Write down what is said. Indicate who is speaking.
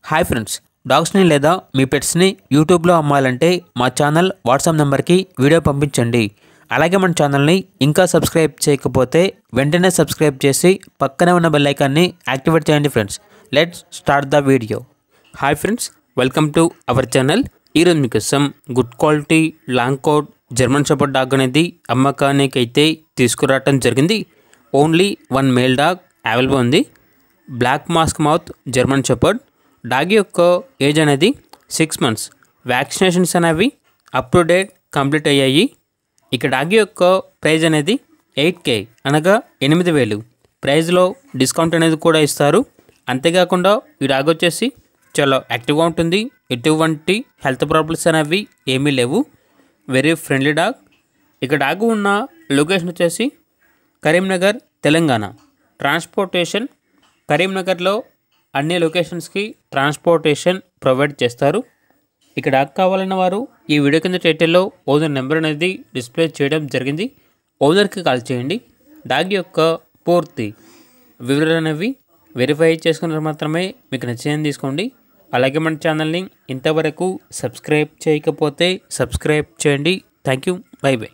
Speaker 1: Hi friends, డాగ్స్ని లేదా మీ పెట్స్ని యూట్యూబ్లో అమ్మాలంటే మా ఛానల్ వాట్సాప్ నెంబర్కి వీడియో పంపించండి. అలాగే మన ఛానల్ని ఇంకా సబ్స్క్రైబ్ చేయకపోతే వెంటనే సబ్స్క్రైబ్ చేసి పక్కనే ఉన్న బెల్ ఐకాన్ని యాక్టివేట్ చేయండి friends. Let's start the video. Hi friends, welcome to our channel. ఈరోజు మీకోసం good quality long coat German shepherd dog అనేది అమ్మకానికి అయితే తీసుకురావటం జరిగింది. Only one male dog available ఉంది. Black mask mouth German shepherd dog యొక్క ఏజ్ అనేది 6 months. వ్యాక్సినేషన్స్ అనేవి అప్ టు డేట్ కంప్లీట్ అయ్యాయి. ఇక డాగ్ యొక్క ప్రైజ్ అనేది 8K అనగా 8,000. ప్రైజ్లో డిస్కౌంట్ అనేది కూడా ఇస్తారు. అంతేకాకుండా ఈ డాగ్ వచ్చేసి చాలా యాక్టివ్గా ఉంటుంది. ఎటువంటి హెల్త్ ప్రాబ్లమ్స్ అనేవి ఏమీ లేవు. Very friendly dog. ఇక డాగ్ ఉన్న లొకేషన్ వచ్చేసి కరీంనగర్, తెలంగాణ. ట్రాన్స్పోర్టేషన్ కరీంనగర్లో అన్ని లొకేషన్స్కి ట్రాన్స్పోర్టేషన్ ప్రొవైడ్ చేస్తారు. ఇక డాగ్ కావాలన్న వారు ఈ వీడియో కింద టైటిల్లో ఓనర్ నెంబర్ అనేది డిస్ప్లే చేయడం జరిగింది. ఓనర్కి కాల్ చేయండి. డాగ్ యొక్క పూర్తి వివరాలు అనేవి వెరిఫై చేసుకున్న మాత్రమే మీకు నచ్చింది తీసుకోండి. అలాగే మన ఛానల్ని ఇంతవరకు సబ్స్క్రైబ్ చేయకపోతే సబ్స్క్రైబ్ చేయండి. Thank you. By by.